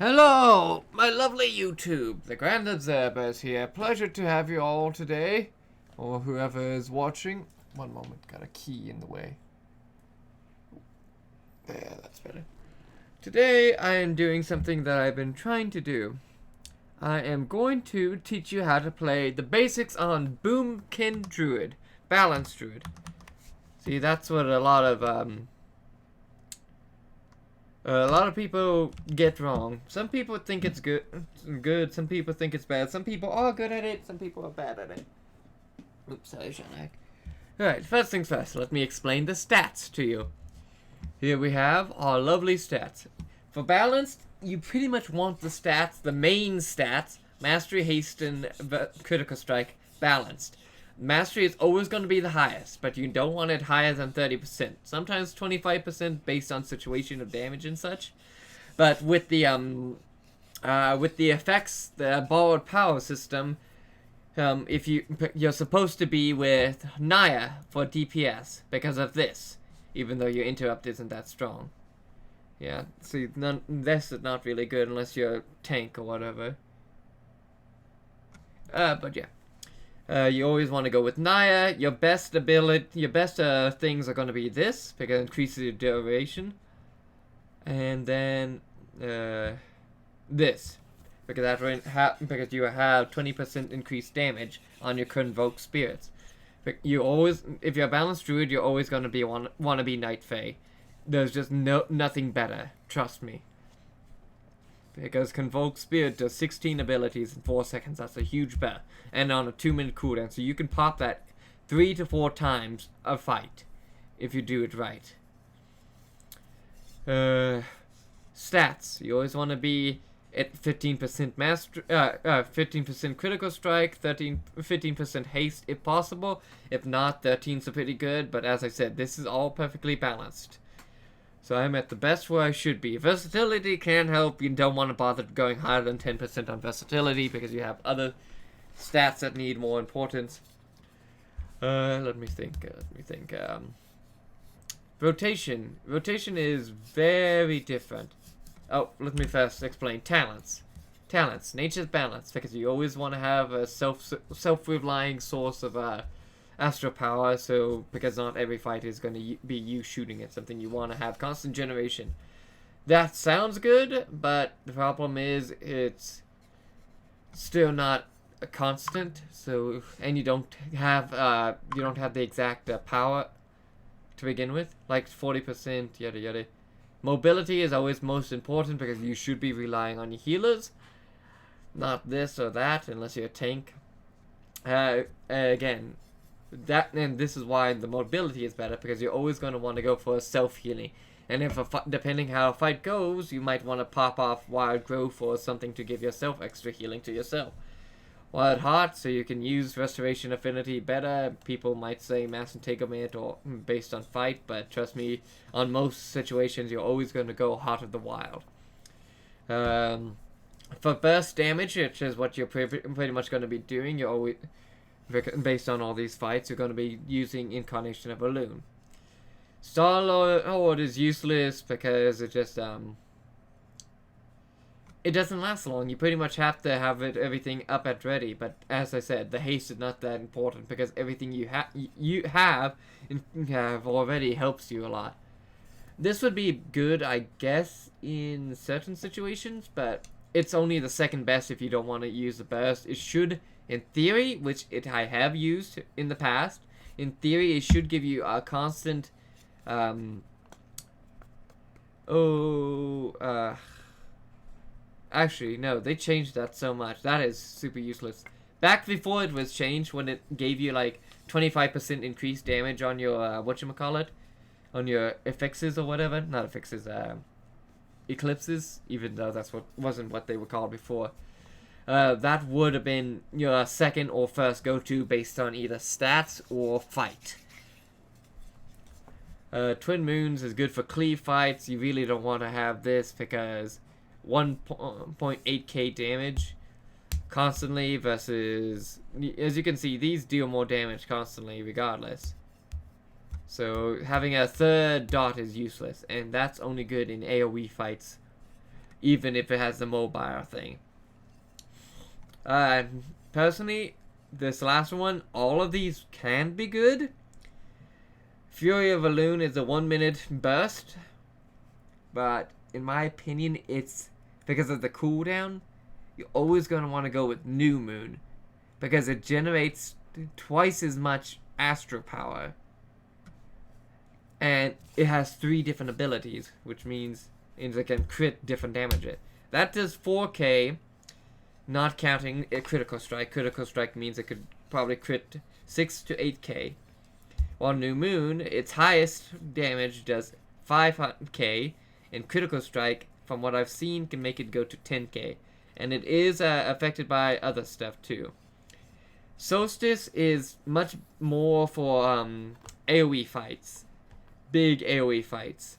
Hello, my lovely YouTube. The Grand Observer is here. Pleasure to have you all today, or whoever is watching. One moment, got a key in the way. There, that's better. Today, I am doing something that I've been trying to do. I am going to teach you how to play the basics on Boomkin Druid, Balanced Druid. See, that's what a lot of people get wrong. Some people think it's good. Some people think it's bad. Some people are good at it. Some people are bad at it. Oops, sorry, Shanak. Alright, first things first. Let me explain the stats to you. Here we have our lovely stats. For balanced, you pretty much want the stats, the main stats, Mastery, Haste, and Critical Strike, balanced. Mastery is always going to be the highest, but you don't want it higher than 30%. Sometimes 25% based on situation of damage and such. But with the effects, the borrowed power system, if you're supposed to be with Naya for DPS because of this, even though your interrupt isn't that strong. Yeah, see, this is not really good unless you're a tank or whatever. But yeah. You always want to go with Naya. Your best things are going to be this, because it increases your duration. And then this, because you have 20% increased damage on your Convoke Spirits. But if you're a balanced druid, you're always going to want to be Night Fae. There's just nothing better, trust me. Because Convoke Spirit does 16 abilities in 4 seconds. That's a huge bet. And on a 2-minute cooldown. So you can pop that 3 to 4 times a fight. If you do it right. Stats. You always want to be at 15% 15% critical strike, 15% haste if possible. If not, 13's pretty good. But as I said, this is all perfectly balanced. So I'm at the best where I should be. Versatility can help. You don't want to bother going higher than 10% on versatility because you have other stats that need more importance. Let me think. Rotation. Rotation is very different. Oh, let me first explain. Talents. Nature's balance, because you always want to have a self-relying source of astral power, so because not every fight is going to be you shooting at something. You want to have constant generation. That sounds good, but the problem is it's still not a constant. So, and you don't have the exact power to begin with, like 40%, yada yada. Mobility is always most important because you should be relying on your healers, not this or that, unless you're a tank. Again. And this is why the mobility is better, because you're always going to want to go for a self-healing. And if depending how a fight goes, you might want to pop off Wild Growth or something to give yourself extra healing to yourself. Wild Heart, so you can use Restoration Affinity better. People might say Mass Integument or based on fight, but trust me, on most situations, you're always going to go Heart of the Wild. For burst damage, which is what you're pretty much going to be doing, you're always... based on all these fights, you're going to be using Incarnation of a Loon. Star-Lord is useless because it just, it doesn't last long. You pretty much have to have everything up at ready, but as I said, the haste is not that important because everything you have already helps you a lot. This would be good, I guess, in certain situations, but it's only the second best if you don't want to use the burst. It should... in theory, which I have used in the past, in theory it should give you a constant, actually, no, they changed that so much. That is super useless. Back before it was changed, when it gave you, like, 25% increased damage on your, whatchamacallit, on your affixes or whatever, not affixes, eclipses, even though wasn't what they were called before. That would have been your second or first go-to based on either stats or fight. Twin Moons is good for cleave fights. You really don't want to have this because 1.8k damage constantly versus... as you can see, these deal more damage constantly regardless. So having a third dot is useless, and that's only good in AoE fights. even if it has the mobile thing. Personally, this last one, all of these can be good. Fury of a Loon is a 1 minute burst, but in my opinion, it's because of the cooldown. You're always going to want to go with New Moon because it generates twice as much astral power, and it has 3 different abilities, which means it can crit different damage. That does 4k, not counting a critical strike. Critical strike means it could probably crit 6 to 8k. While New Moon, its highest damage does 5k, and critical strike, from what I've seen, can make it go to 10k. And it is affected by other stuff too. Solstice is much more for AoE fights. Big AoE fights.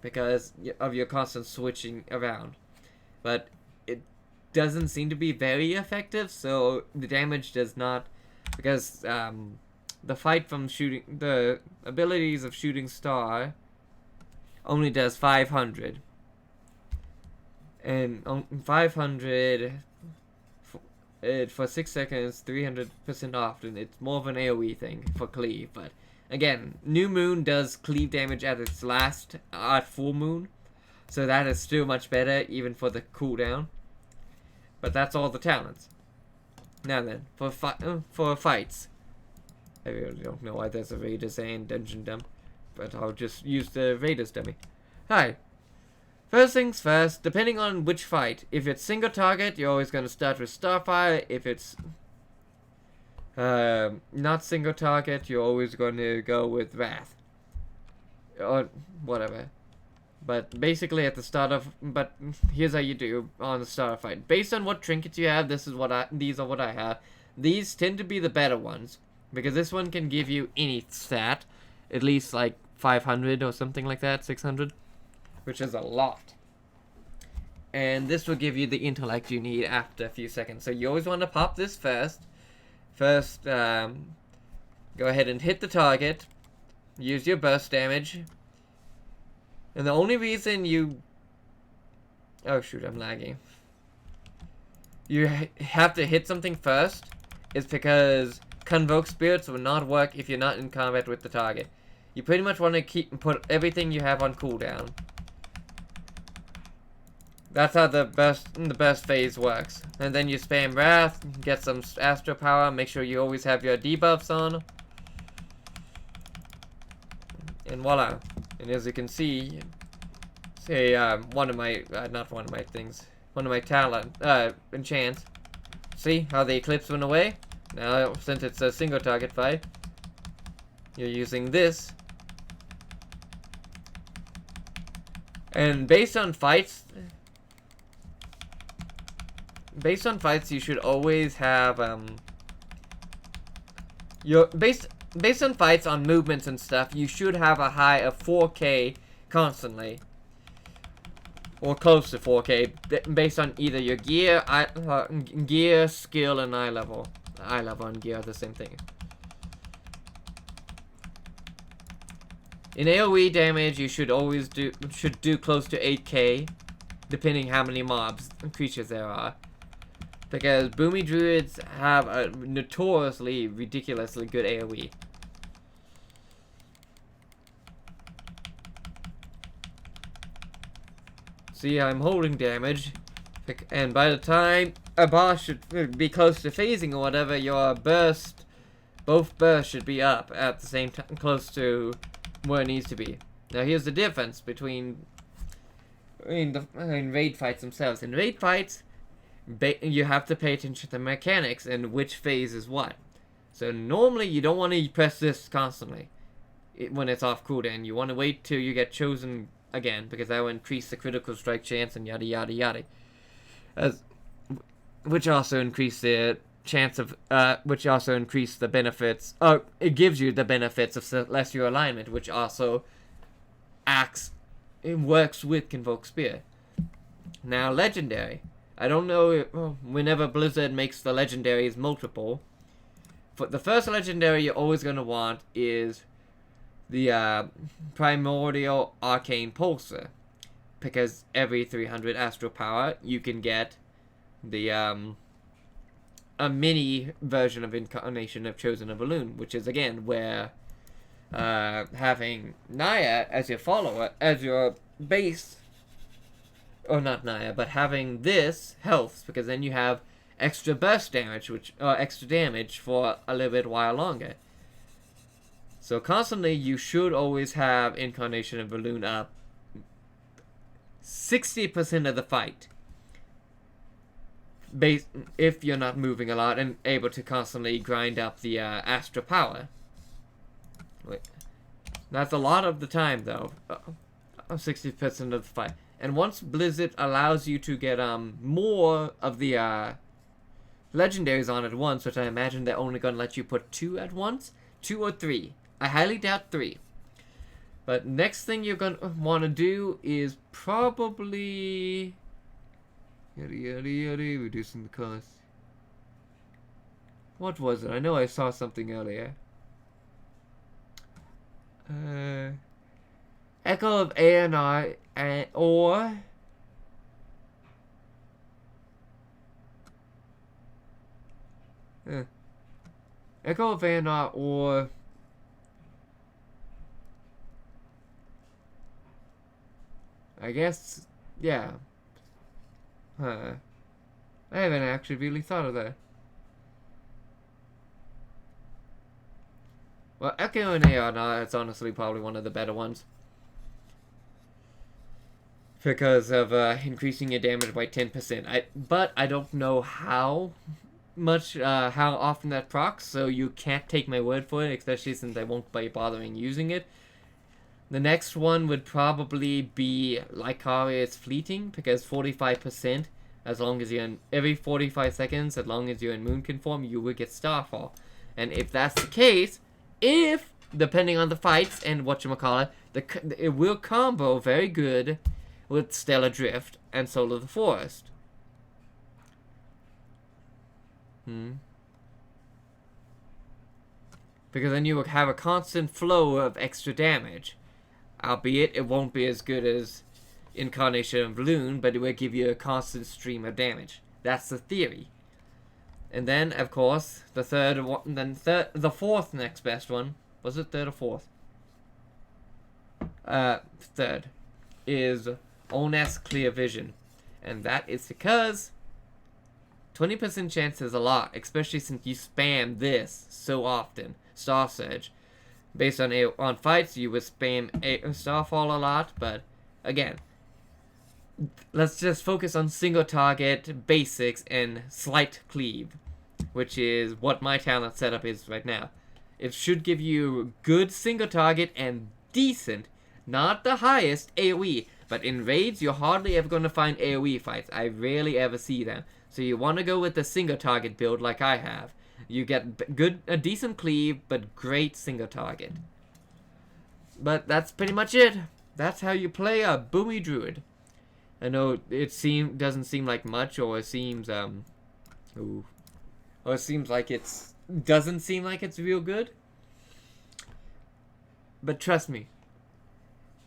Because of your constant switching around. But it doesn't seem to be very effective, so the damage does not... Because the fight from shooting... The abilities of Shooting Star only does 500. And 500 for 6 seconds, 300% off, and it's more of an AoE thing for cleave. But again, New Moon does cleave damage at its last at full moon, so that is still much better even for the cooldown. But that's all the talents. Now then, for fights, I really don't know why there's a Raiders and Dungeon Dump, but I'll just use the Raiders dummy. Hi. First things first, depending on which fight. If it's single target, you're always going to start with Starfire. If it's not single target, you're always going to go with Wrath. Or whatever. But basically at the start of... But here's how you do on the start of fight. Based on what trinkets you have, these are what I have. These tend to be the better ones, because this one can give you any stat. At least like 500 or something like that, 600. Which is a lot. And this will give you the intellect you need after a few seconds. So you always want to pop this first. First, go ahead and hit the target. Use your burst damage. And the only reason you... Oh shoot, I'm lagging. You have to hit something first is because Convoke Spirits will not work if you're not in combat with the target. You pretty much want to put everything you have on cooldown. That's how the best phase works. And then you spam Wrath, get some Astro Power, make sure you always have your debuffs on. And voila. And as you can see, say one of my talent enchants. See how the Eclipse went away? Now since it's a single target fight, you're using this. And based on fights, you should always have based on fights on movements and stuff, you should have a high of 4k constantly, or close to 4k, based on either your gear, gear, skill, and eye level. Eye level and gear are the same thing. In AoE damage, you should always do close to 8k, depending how many mobs and creatures there are. Because Boomy Druids have a notoriously, ridiculously good AoE. See, I'm holding damage, and by the time a boss should be close to phasing or whatever, your both bursts should be up at the same time, close to where it needs to be. Now here's the difference between raid fights themselves. In raid fights, you have to pay attention to the mechanics and which phase is what. So normally you don't want to press this constantly when it's off cooldown. You want to wait till you get chosen again, because that will increase the critical strike chance and yada yada yada. Which also increase the chance of which also increase the benefits. It gives you the benefits of celestial alignment, which also works with Convoke Spear. Now legendary. I don't know whenever Blizzard makes the legendaries multiple. For the first legendary you're always going to want is the Primordial Arcane Pulsar. because every 300 astral power you can get the a mini version of Incarnation of Chosen of Balloon, which is again where having Naya as your follower, as your base, or not Naya, but having this helps, because then you have extra burst damage, which extra damage for a little bit while longer. So constantly, you should always have Incarnation of Balloon up 60% of the fight, if you're not moving a lot and able to constantly grind up the Astra power. Wait. That's a lot of the time, though. 60% of the fight. And once Blizzard allows you to get more of the legendaries on at once, which I imagine they're only going to let you put 2 at once, 2 or 3. I highly doubt 3. But next thing you're going to want to do is probably reducing the cost. What was it? I know I saw something earlier. Echo of ANR or Echo of ANR or I guess, yeah. I haven't actually really thought of that. Well, Echo and AR, it's honestly probably one of the better ones. Because of increasing your damage by 10%. But I don't know how often that procs, so you can't take my word for it, especially since I won't be bothering using it. The next one would probably be Lycaria's Fleeting, because 45%, as long as you're in every 45 seconds, as long as you're in Moonkin form, you will get Starfall. And if that's the case, depending on the fights and whatchamacallit, it will combo very good with Stellar Drift and Soul of the Forest. Because then you will have a constant flow of extra damage. Albeit, it won't be as good as Incarnation of Balloon, but it will give you a constant stream of damage. That's the theory. And then, of course, the fourth next best one. Was it third or fourth? Third. Is Oness Clear Vision. And that is because 20% chance is a lot, especially since you spam this so often. Star Surge. Based on fights, you would spam Starfall a lot, but again, let's just focus on single target, basics, and slight cleave, which is what my talent setup is right now. It should give you good single target and decent, not the highest, AoE, but in raids, you're hardly ever going to find AoE fights. I rarely ever see them. So you want to go with the single target build like I have. You get a decent cleave, but great single target. But that's pretty much it. That's how you play a Boomy Druid. I know it doesn't seem like much, or it seems doesn't seem like it's real good. But trust me,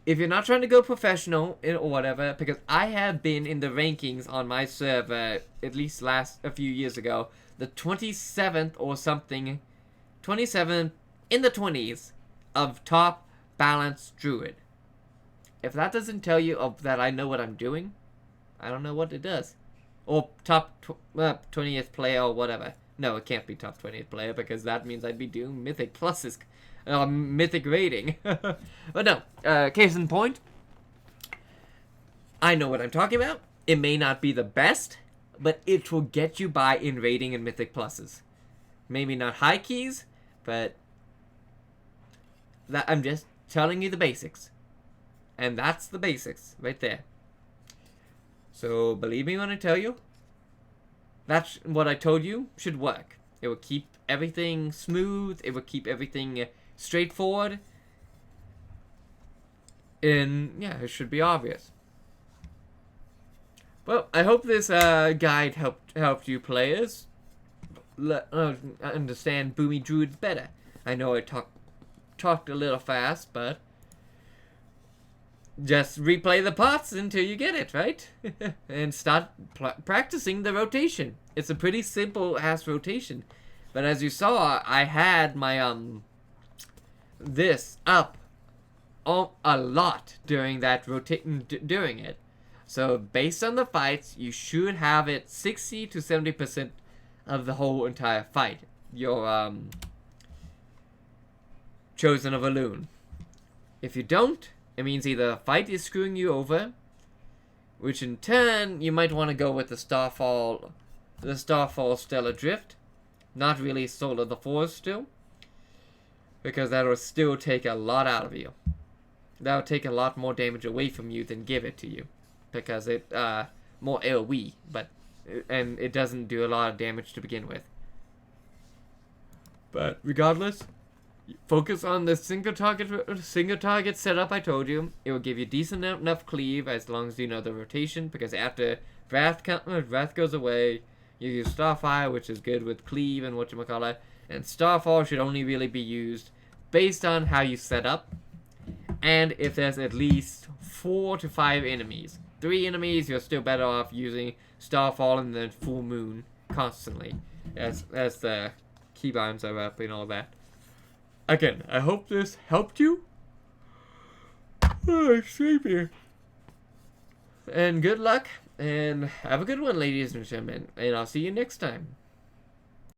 if you're not trying to go professional or whatever, because I have been in the rankings on my server at least a few years ago, the 27th or something, 27th in the 20s of top balanced Druid. If that doesn't tell you that I know what I'm doing, I don't know what it does. Or top 20th player or whatever. No, it can't be top 20th player, because that means I'd be doing Mythic Pluses, Mythic rating. But no, case in point, I know what I'm talking about. It may not be the best, but it will get you by in rating and Mythic Pluses. Maybe not high keys, but I'm just telling you the basics. And that's the basics right there. So believe me when I tell you, that's what I told you should work. It will keep everything smooth. It will keep everything straightforward. And yeah, it should be obvious. Well, I hope this guide helped you players understand Boomy Druid better. I know I talked a little fast, but just replay the parts until you get it, right? And start practicing the rotation. It's a pretty simple ass rotation. But as you saw, I had my this up a lot during that rotating during it. So based on the fights, you should have it 60 to 70% of the whole entire fight. Your chosen of a loon. If you don't, it means either the fight is screwing you over, which in turn you might want to go with the Starfall Stellar Drift, not really Soul of the Forest still, because that will still take a lot out of you. That will take a lot more damage away from you than give it to you, because it more AoE, and it doesn't do a lot of damage to begin with. But regardless, focus on the single target setup I told you. It will give you decent enough cleave as long as you know the rotation, because after Wrath goes away, you use Starfire, which is good with cleave and whatchamacallit, and Starfall should only really be used based on how you set up, and if there's at least 4 to 5 enemies. 3 enemies, you're still better off using Starfall and then Full Moon constantly, as the keybinds are up and all that. Again, I hope this helped you. Oh, I'm sleepy. And good luck, and have a good one, ladies and gentlemen, and I'll see you next time.